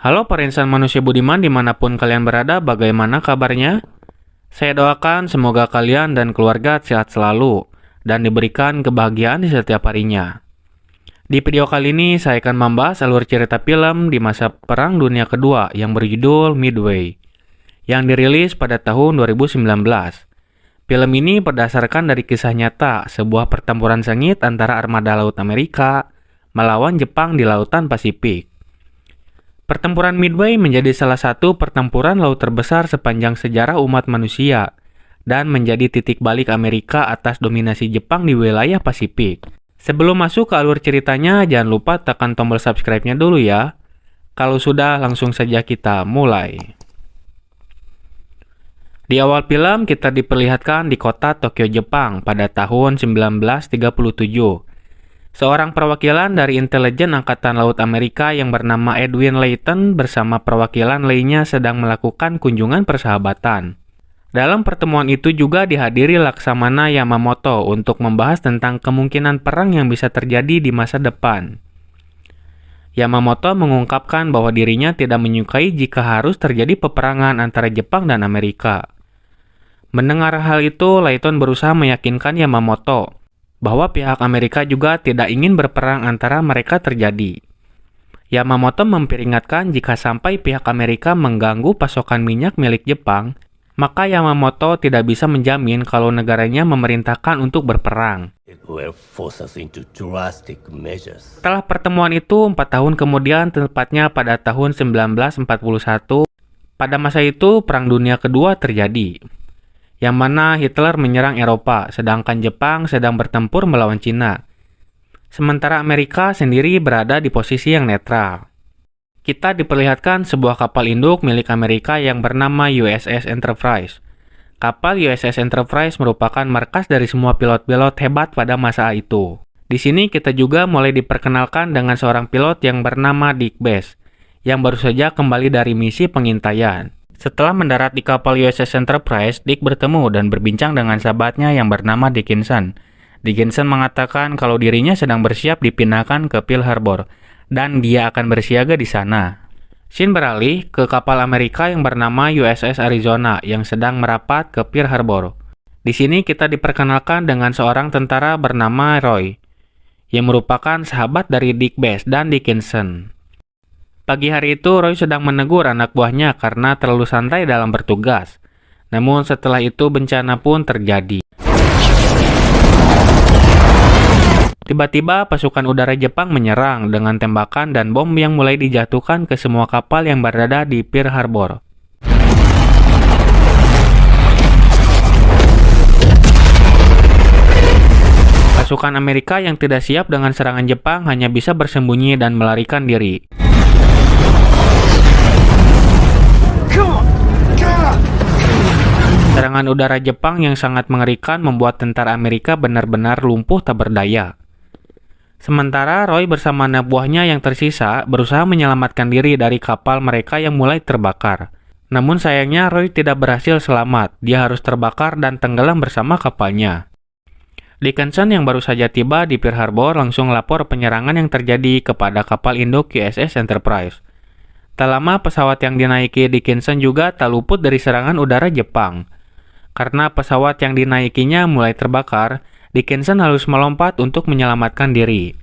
Halo para insan manusia budiman dimanapun kalian berada, bagaimana kabarnya? Saya doakan semoga kalian dan keluarga sehat selalu dan diberikan kebahagiaan di setiap harinya. Di video kali ini saya akan membahas alur cerita film di masa Perang Dunia Kedua yang berjudul Midway, yang dirilis pada tahun 2019. Film ini berdasarkan dari kisah nyata sebuah pertempuran sengit antara armada laut Amerika melawan Jepang di Lautan Pasifik. Pertempuran Midway menjadi salah satu pertempuran laut terbesar sepanjang sejarah umat manusia dan menjadi titik balik Amerika atas dominasi Jepang di wilayah Pasifik. Sebelum masuk ke alur ceritanya, jangan lupa tekan tombol subscribe-nya dulu ya. Kalau sudah, langsung saja kita mulai. Di awal film, kita diperlihatkan di kota Tokyo, Jepang pada tahun 1937. Seorang perwakilan dari intelijen Angkatan Laut Amerika yang bernama Edwin Layton bersama perwakilan lainnya sedang melakukan kunjungan persahabatan. Dalam pertemuan itu juga dihadiri Laksamana Yamamoto untuk membahas tentang kemungkinan perang yang bisa terjadi di masa depan. Yamamoto mengungkapkan bahwa dirinya tidak menyukai jika harus terjadi peperangan antara Jepang dan Amerika. Mendengar hal itu, Layton berusaha meyakinkan Yamamoto bahwa pihak Amerika juga tidak ingin berperang antara mereka terjadi. Yamamoto memperingatkan jika sampai pihak Amerika mengganggu pasokan minyak milik Jepang, maka Yamamoto tidak bisa menjamin kalau negaranya memerintahkan untuk berperang. Setelah pertemuan itu, 4 tahun kemudian, tepatnya pada tahun 1941, pada masa itu Perang Dunia Kedua terjadi, yang mana Hitler menyerang Eropa, sedangkan Jepang sedang bertempur melawan Cina. Sementara Amerika sendiri berada di posisi yang netral. Kita diperlihatkan sebuah kapal induk milik Amerika yang bernama USS Enterprise. Kapal USS Enterprise merupakan markas dari semua pilot-pilot hebat pada masa itu. Di sini kita juga mulai diperkenalkan dengan seorang pilot yang bernama Dick Bass, yang baru saja kembali dari misi pengintaian. Setelah mendarat di kapal USS Enterprise, Dick bertemu dan berbincang dengan sahabatnya yang bernama Dickinson. Dickinson mengatakan kalau dirinya sedang bersiap dipindahkan ke Pearl Harbor, dan dia akan bersiaga di sana. Scene beralih ke kapal Amerika yang bernama USS Arizona yang sedang merapat ke Pearl Harbor. Di sini kita diperkenalkan dengan seorang tentara bernama Roy, yang merupakan sahabat dari Dick Bass dan Dickinson. Pagi hari itu, Roy sedang menegur anak buahnya karena terlalu santai dalam bertugas. Namun setelah itu bencana pun terjadi. Tiba-tiba pasukan udara Jepang menyerang dengan tembakan dan bom yang mulai dijatuhkan ke semua kapal yang berada di Pearl Harbor. Pasukan Amerika yang tidak siap dengan serangan Jepang hanya bisa bersembunyi dan melarikan diri. Serangan udara Jepang yang sangat mengerikan membuat tentara Amerika benar-benar lumpuh tak berdaya. Sementara Roy bersama anak buahnya yang tersisa berusaha menyelamatkan diri dari kapal mereka yang mulai terbakar. Namun sayangnya Roy tidak berhasil selamat, dia harus terbakar dan tenggelam bersama kapalnya. Dickinson yang baru saja tiba di Pearl Harbor langsung lapor penyerangan yang terjadi kepada kapal induk USS Enterprise. Tak lama pesawat yang dinaiki Dickinson juga tak luput dari serangan udara Jepang. Karena pesawat yang dinaikinya mulai terbakar, Dickinson harus melompat untuk menyelamatkan diri.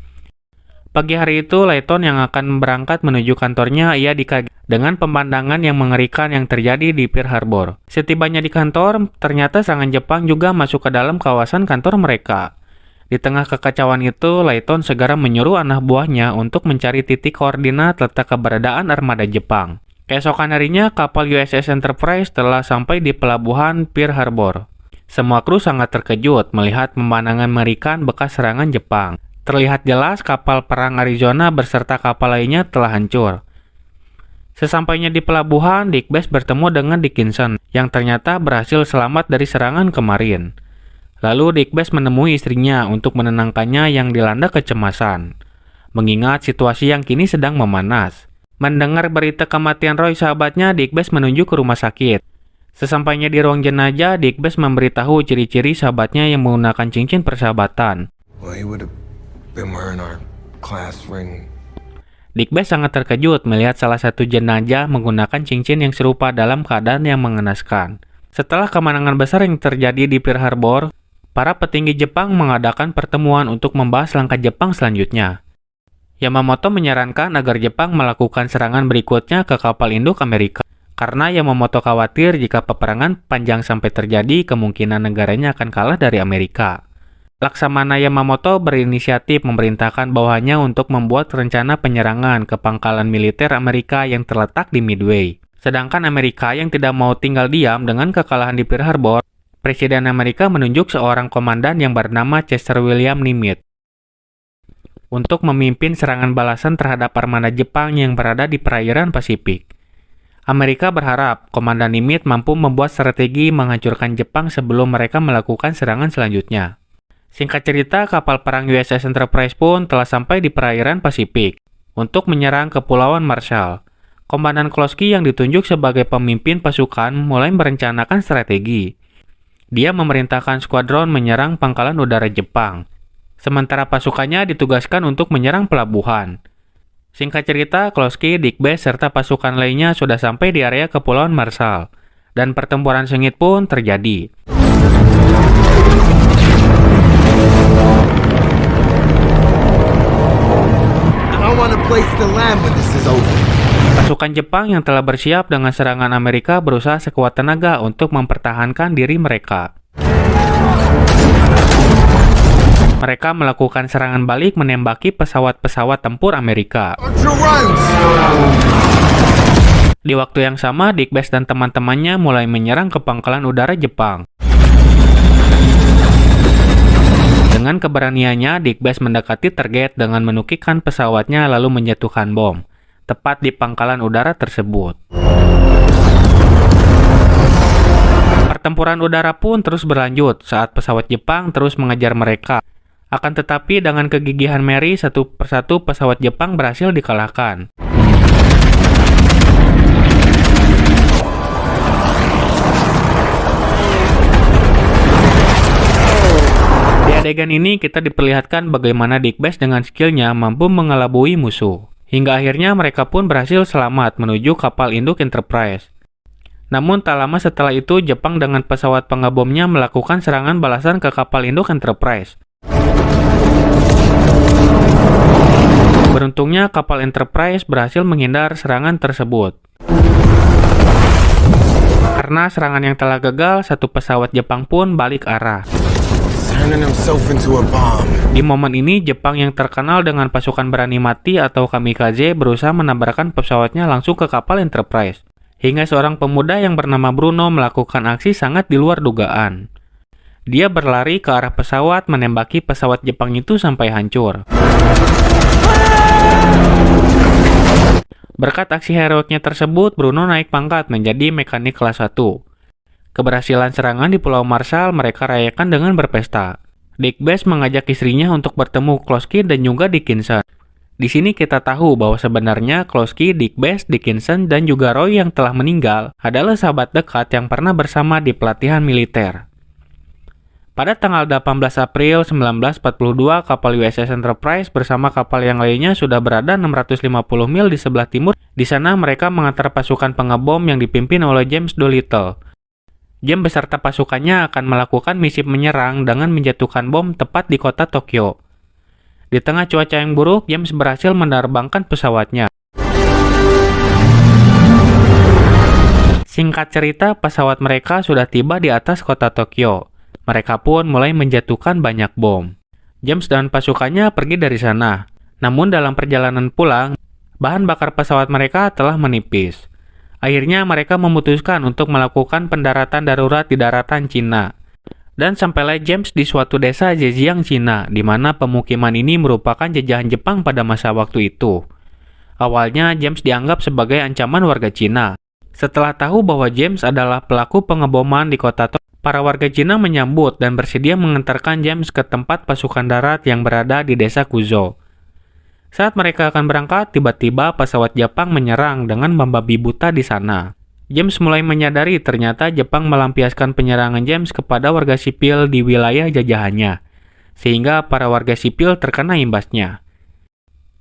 Pagi hari itu, Layton yang akan berangkat menuju kantornya, ia dikaget dengan pemandangan yang mengerikan yang terjadi di Pearl Harbor. Setibanya di kantor, ternyata serangan Jepang juga masuk ke dalam kawasan kantor mereka. Di tengah kekacauan itu, Layton segera menyuruh anak buahnya untuk mencari titik koordinat letak keberadaan armada Jepang. Keesokan harinya, kapal USS Enterprise telah sampai di pelabuhan Pearl Harbor. Semua kru sangat terkejut melihat pemandangan mengerikan bekas serangan Jepang. Terlihat jelas kapal perang Arizona beserta kapal lainnya telah hancur. Sesampainya di pelabuhan, Dick Bass bertemu dengan Dickinson yang ternyata berhasil selamat dari serangan kemarin. Lalu Dick Bass menemui istrinya untuk menenangkannya yang dilanda kecemasan, mengingat situasi yang kini sedang memanas. Mendengar berita kematian Roy sahabatnya, Dick Bass menuju ke rumah sakit. Sesampainya di ruang jenazah, Dick Bass memberitahu ciri-ciri sahabatnya yang menggunakan cincin persahabatan. Dick sangat terkejut melihat salah satu jenazah menggunakan cincin yang serupa dalam keadaan yang mengenaskan. Setelah kemenangan besar yang terjadi di Pearl Harbor, para petinggi Jepang mengadakan pertemuan untuk membahas langkah Jepang selanjutnya. Yamamoto menyarankan agar Jepang melakukan serangan berikutnya ke kapal induk Amerika. Karena Yamamoto khawatir jika peperangan panjang sampai terjadi, kemungkinan negaranya akan kalah dari Amerika. Laksamana Yamamoto berinisiatif memerintahkan bawahannya untuk membuat rencana penyerangan ke pangkalan militer Amerika yang terletak di Midway. Sedangkan Amerika yang tidak mau tinggal diam dengan kekalahan di Pearl Harbor, Presiden Amerika menunjuk seorang komandan yang bernama Chester William Nimitz untuk memimpin serangan balasan terhadap armada Jepang yang berada di perairan Pasifik. Amerika berharap Komandan Nimitz mampu membuat strategi menghancurkan Jepang sebelum mereka melakukan serangan selanjutnya. Singkat cerita, kapal perang USS Enterprise pun telah sampai di perairan Pasifik untuk menyerang Kepulauan Marshall. Komandan Kloski yang ditunjuk sebagai pemimpin pasukan mulai merencanakan strategi. Dia memerintahkan skuadron menyerang pangkalan udara Jepang, sementara pasukannya ditugaskan untuk menyerang pelabuhan. Singkat cerita, Kloski, Dick, serta pasukan lainnya sudah sampai di area Kepulauan Marshall, dan pertempuran sengit pun terjadi. Pasukan Jepang yang telah bersiap dengan serangan Amerika berusaha sekuat tenaga untuk mempertahankan diri mereka. Mereka melakukan serangan balik menembaki pesawat-pesawat tempur Amerika. Di waktu yang sama, Dick dan teman-temannya mulai menyerang ke pangkalan udara Jepang. Dengan keberaniannya, Dick mendekati target dengan menukikkan pesawatnya lalu menjatuhkan bom, tepat di pangkalan udara tersebut. Pertempuran udara pun terus berlanjut saat pesawat Jepang terus mengejar mereka. Akan tetapi dengan kegigihan Mary, satu persatu pesawat Jepang berhasil dikalahkan. Di adegan ini kita diperlihatkan bagaimana Dick dengan skillnya mampu mengelabui musuh. Hingga akhirnya mereka pun berhasil selamat menuju kapal induk Enterprise. Namun tak lama setelah itu Jepang dengan pesawat pengebomnya melakukan serangan balasan ke kapal induk Enterprise. Beruntungnya kapal Enterprise berhasil menghindar serangan tersebut. Karena serangan yang telah gagal, satu pesawat Jepang pun balik arah. Di momen ini, Jepang yang terkenal dengan pasukan berani mati atau kamikaze berusaha menabrakkan pesawatnya langsung ke kapal Enterprise. Hingga seorang pemuda yang bernama Bruno melakukan aksi sangat di luar dugaan. Dia berlari ke arah pesawat menembaki pesawat Jepang itu sampai hancur. Berkat aksi heroiknya tersebut, Bruno naik pangkat menjadi mekanik kelas 1. Keberhasilan serangan di Pulau Marshall mereka rayakan dengan berpesta. Dick mengajak istrinya untuk bertemu Kloski dan juga Dickinson. Di sini kita tahu bahwa sebenarnya Kloski, Dick, Dickinson, dan juga Roy yang telah meninggal adalah sahabat dekat yang pernah bersama di pelatihan militer. Pada tanggal 18 April 1942, kapal USS Enterprise bersama kapal yang lainnya sudah berada 650 mil di sebelah timur. Di sana mereka mengantar pasukan pengebom yang dipimpin oleh James Doolittle. James beserta pasukannya akan melakukan misi menyerang dengan menjatuhkan bom tepat di kota Tokyo. Di tengah cuaca yang buruk, James berhasil menerbangkan pesawatnya. Singkat cerita, pesawat mereka sudah tiba di atas kota Tokyo. Mereka pun mulai menjatuhkan banyak bom. James dan pasukannya pergi dari sana. Namun dalam perjalanan pulang, bahan bakar pesawat mereka telah menipis. Akhirnya mereka memutuskan untuk melakukan pendaratan darurat di daratan Cina. Dan sampailah James di suatu desa Zhejiang, Cina, di mana pemukiman ini merupakan jajahan Jepang pada masa waktu itu. Awalnya James dianggap sebagai ancaman warga Cina. Setelah tahu bahwa James adalah pelaku pengeboman di kota Tokyo, para warga Cina menyambut dan bersedia mengantarkan James ke tempat pasukan darat yang berada di desa Kuzo. Saat mereka akan berangkat, tiba-tiba pesawat Jepang menyerang dengan membabi buta di sana. James mulai menyadari ternyata Jepang melampiaskan penyerangan James kepada warga sipil di wilayah jajahannya, sehingga para warga sipil terkena imbasnya.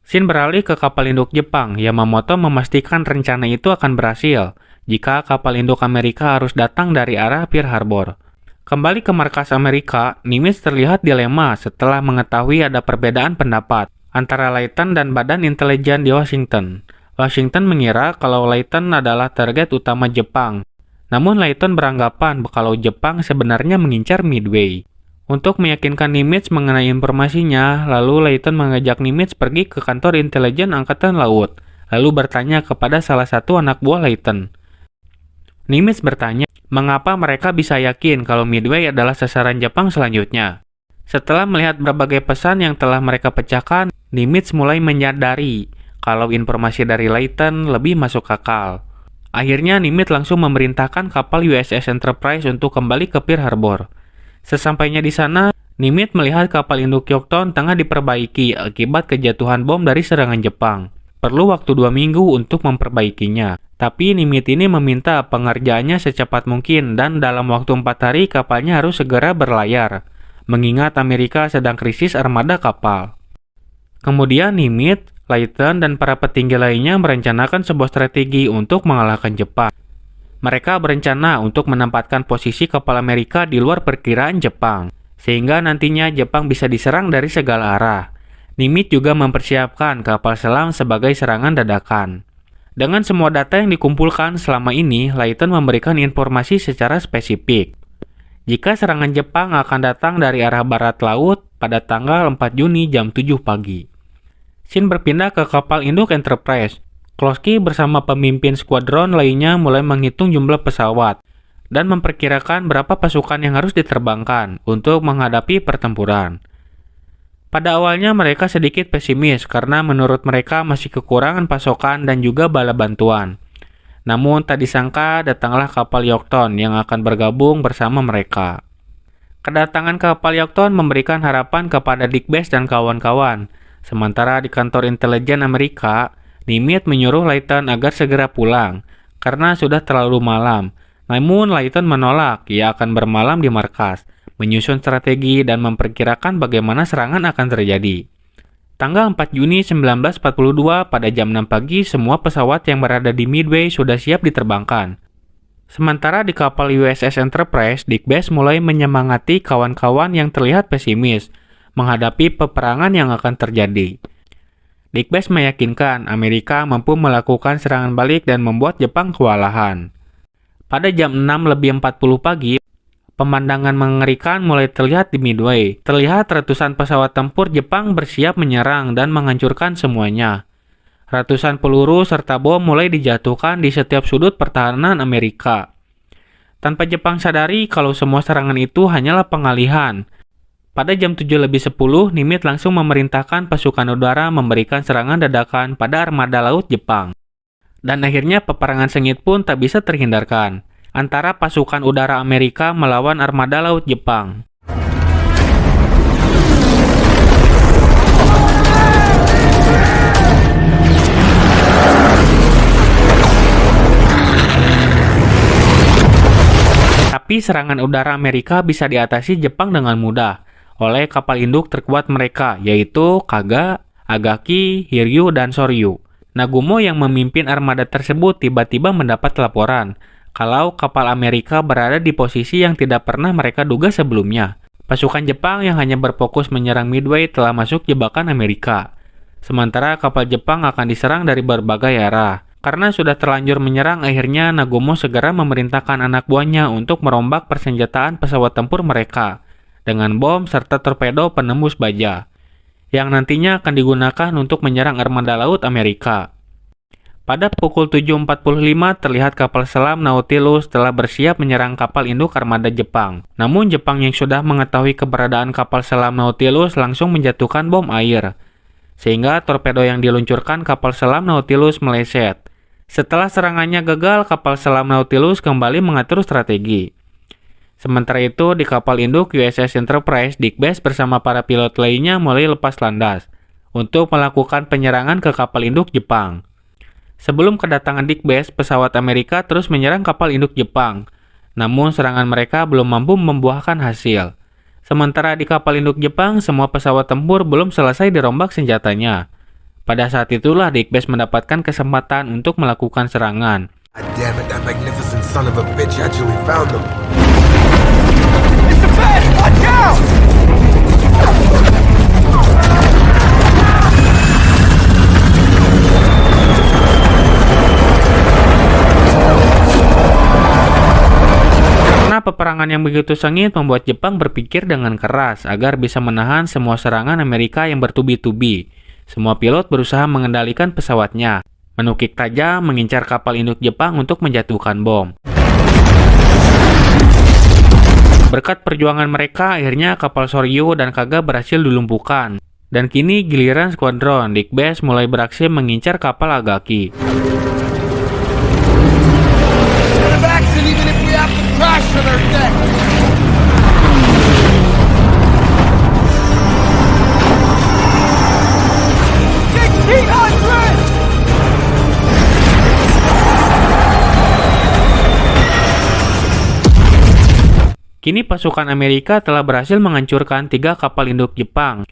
Shin beralih ke kapal induk Jepang. Yamamoto memastikan rencana itu akan berhasil jika kapal induk Amerika harus datang dari arah Pearl Harbor. Kembali ke markas Amerika, Nimitz terlihat dilema setelah mengetahui ada perbedaan pendapat antara Layton dan Badan Intelijen di Washington. Washington mengira kalau Layton adalah target utama Jepang. Namun Layton beranggapan kalau Jepang sebenarnya mengincar Midway. Untuk meyakinkan Nimitz mengenai informasinya, lalu Layton mengajak Nimitz pergi ke kantor intelijen Angkatan Laut, lalu bertanya kepada salah satu anak buah Layton. Nimitz bertanya, mengapa mereka bisa yakin kalau Midway adalah sasaran Jepang selanjutnya? Setelah melihat berbagai pesan yang telah mereka pecahkan, Nimitz mulai menyadari kalau informasi dari Layton lebih masuk akal. Akhirnya Nimitz langsung memerintahkan kapal USS Enterprise untuk kembali ke Pearl Harbor. Sesampainya di sana, Nimitz melihat kapal induk Yorktown tengah diperbaiki akibat kejatuhan bom dari serangan Jepang. Perlu waktu 2 minggu untuk memperbaikinya. Tapi Nimitz ini meminta pengerjaannya secepat mungkin dan dalam waktu 4 hari kapalnya harus segera berlayar, mengingat Amerika sedang krisis armada kapal. Kemudian Nimitz, Layton, dan para petinggi lainnya merencanakan sebuah strategi untuk mengalahkan Jepang. Mereka berencana untuk menempatkan posisi kapal Amerika di luar perkiraan Jepang, sehingga nantinya Jepang bisa diserang dari segala arah. Nimitz juga mempersiapkan kapal selam sebagai serangan dadakan. Dengan semua data yang dikumpulkan selama ini, Layton memberikan informasi secara spesifik. Jika serangan Jepang akan datang dari arah barat laut pada tanggal 4 Juni jam 7 pagi. Shin berpindah ke kapal induk Enterprise. Kloski bersama pemimpin skuadron lainnya mulai menghitung jumlah pesawat dan memperkirakan berapa pasukan yang harus diterbangkan untuk menghadapi pertempuran. Pada awalnya mereka sedikit pesimis karena menurut mereka masih kekurangan pasokan dan juga bala bantuan. Namun tak disangka datanglah kapal Yorktown yang akan bergabung bersama mereka. Kedatangan kapal Yorktown memberikan harapan kepada Dick Bass dan kawan-kawan. Sementara di kantor intelijen Amerika, Nimitz menyuruh Layton agar segera pulang karena sudah terlalu malam. Namun Layton menolak, ia akan bermalam di markas, menyusun strategi dan memperkirakan bagaimana serangan akan terjadi. Tanggal 4 Juni 1942 pada jam 6 pagi semua pesawat yang berada di Midway sudah siap diterbangkan. Sementara di kapal USS Enterprise, Dick Bass mulai menyemangati kawan-kawan yang terlihat pesimis menghadapi peperangan yang akan terjadi. Dick Bass meyakinkan Amerika mampu melakukan serangan balik dan membuat Jepang kewalahan. Pada jam 6:40 pagi, pemandangan mengerikan mulai terlihat di Midway. Terlihat ratusan pesawat tempur Jepang bersiap menyerang dan menghancurkan semuanya. Ratusan peluru serta bom mulai dijatuhkan di setiap sudut pertahanan Amerika. Tanpa Jepang sadari kalau semua serangan itu hanyalah pengalihan. Pada jam 7:10, Nimitz langsung memerintahkan pasukan udara memberikan serangan dadakan pada armada laut Jepang. Dan akhirnya peperangan sengit pun tak bisa terhindarkan antara pasukan udara Amerika melawan armada laut Jepang. Tapi serangan udara Amerika bisa diatasi Jepang dengan mudah oleh kapal induk terkuat mereka, yaitu Kaga, Agaki, Hiryu, dan Soryu. Nagumo yang memimpin armada tersebut tiba-tiba mendapat laporan kalau kapal Amerika berada di posisi yang tidak pernah mereka duga sebelumnya. Pasukan Jepang yang hanya berfokus menyerang Midway telah masuk jebakan Amerika. Sementara kapal Jepang akan diserang dari berbagai arah. Karena sudah terlanjur menyerang, akhirnya Nagumo segera memerintahkan anak buahnya untuk merombak persenjataan pesawat tempur mereka dengan bom serta torpedo penembus baja, yang nantinya akan digunakan untuk menyerang armada laut Amerika. Pada pukul 7.45 terlihat kapal selam Nautilus telah bersiap menyerang kapal induk armada Jepang. Namun Jepang yang sudah mengetahui keberadaan kapal selam Nautilus langsung menjatuhkan bom air, sehingga torpedo yang diluncurkan kapal selam Nautilus meleset. Setelah serangannya gagal, kapal selam Nautilus kembali mengatur strategi. Sementara itu, di kapal induk USS Enterprise, Dick Bass bersama para pilot lainnya mulai lepas landas untuk melakukan penyerangan ke kapal induk Jepang. Sebelum kedatangan Dick Bass, pesawat Amerika terus menyerang kapal induk Jepang. Namun serangan mereka belum mampu membuahkan hasil. Sementara di kapal induk Jepang, semua pesawat tempur belum selesai dirombak senjatanya. Pada saat itulah Dick Best mendapatkan kesempatan untuk melakukan serangan. God damn it, that magnificent son of a bitch actually found them. It's the best! Watch out! Karena peperangan yang begitu sengit membuat Jepang berpikir dengan keras agar bisa menahan semua serangan Amerika yang bertubi-tubi. Semua pilot berusaha mengendalikan pesawatnya, menukik tajam mengincar kapal induk Jepang untuk menjatuhkan bom. Berkat perjuangan mereka, akhirnya kapal Soryu dan Kaga berhasil dilumpuhkan. Dan kini giliran skuadron Dick Best mulai beraksi mengincar kapal Agaki. Kini pasukan Amerika telah berhasil menghancurkan 3 kapal induk Jepang.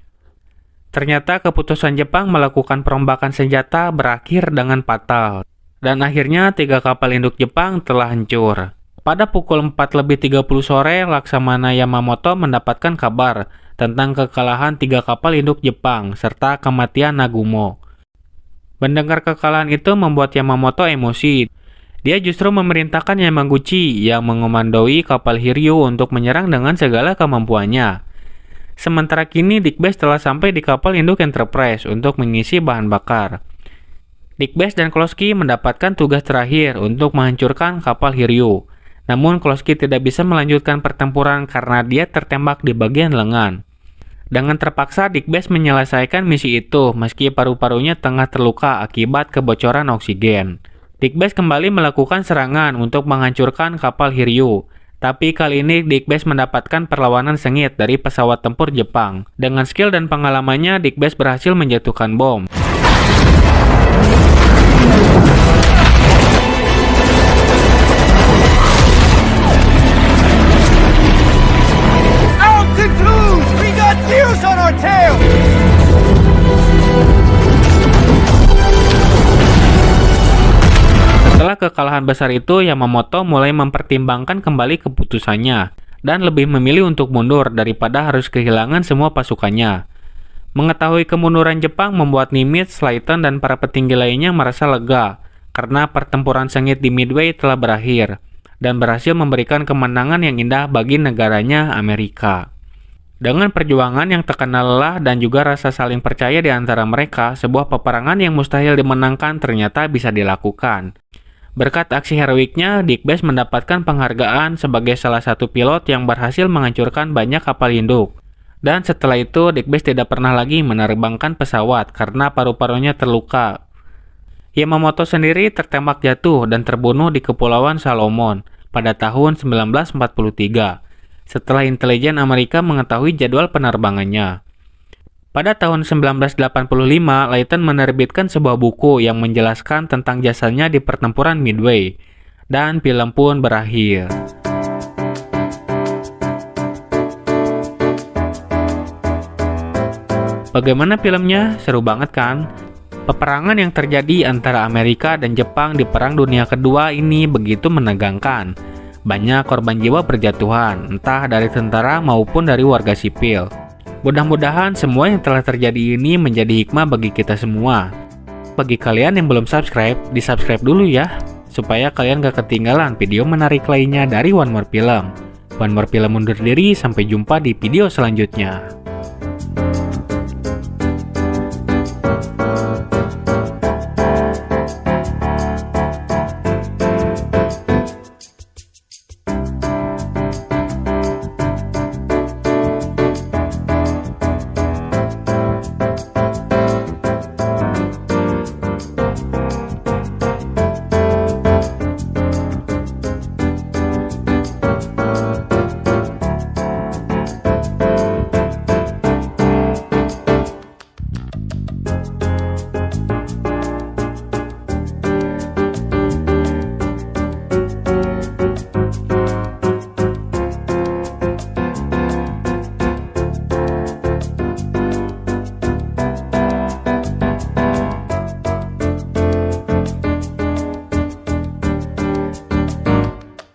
Ternyata keputusan Jepang melakukan perombakan senjata berakhir dengan fatal. Dan akhirnya 3 kapal induk Jepang telah hancur. Pada pukul 4:30 sore, Laksamana Yamamoto mendapatkan kabar tentang kekalahan 3 kapal induk Jepang serta kematian Nagumo. Mendengar kekalahan itu membuat Yamamoto emosi. Dia justru memerintahkan Yamaguchi yang mengomandoi kapal Hiryu untuk menyerang dengan segala kemampuannya. Sementara kini Dick Best telah sampai di kapal induk Enterprise untuk mengisi bahan bakar. Dick Best dan Kloski mendapatkan tugas terakhir untuk menghancurkan kapal Hiryu. Namun Kloski tidak bisa melanjutkan pertempuran karena dia tertembak di bagian lengan. Dengan terpaksa Dick Best menyelesaikan misi itu meski paru-parunya tengah terluka akibat kebocoran oksigen. Dick Best kembali melakukan serangan untuk menghancurkan kapal Hiryu. Tapi kali ini Dick Best mendapatkan perlawanan sengit dari pesawat tempur Jepang. Dengan skill dan pengalamannya, Dick Best berhasil menjatuhkan bom. Altitude! We got deers on our tail! Setelah kekalahan besar itu, Yamamoto mulai mempertimbangkan kembali keputusannya dan lebih memilih untuk mundur daripada harus kehilangan semua pasukannya. Mengetahui kemunduran Jepang membuat Nimitz, Slayton, dan para petinggi lainnya merasa lega karena pertempuran sengit di Midway telah berakhir dan berhasil memberikan kemenangan yang indah bagi negaranya Amerika. Dengan perjuangan yang tak kenal lelah dan juga rasa saling percaya di antara mereka, sebuah peperangan yang mustahil dimenangkan ternyata bisa dilakukan. Berkat aksi heroiknya, Dick Best mendapatkan penghargaan sebagai salah satu pilot yang berhasil menghancurkan banyak kapal induk. Dan setelah itu, Dick Best tidak pernah lagi menerbangkan pesawat karena paru-parunya terluka. Yamamoto sendiri tertembak jatuh dan terbunuh di Kepulauan Salomon pada tahun 1943, setelah intelijen Amerika mengetahui jadwal penerbangannya. Pada tahun 1985, Layton menerbitkan sebuah buku yang menjelaskan tentang jasanya di pertempuran Midway, dan film pun berakhir. Bagaimana filmnya? Seru banget kan? Peperangan yang terjadi antara Amerika dan Jepang di Perang Dunia Kedua ini begitu menegangkan. Banyak korban jiwa berjatuhan, entah dari tentara maupun dari warga sipil. Mudah-mudahan semua yang telah terjadi ini menjadi hikmah bagi kita semua. Bagi kalian yang belum subscribe, di-subscribe dulu ya, supaya kalian gak ketinggalan video menarik lainnya dari One More Film. One More Film undur diri, sampai jumpa di video selanjutnya.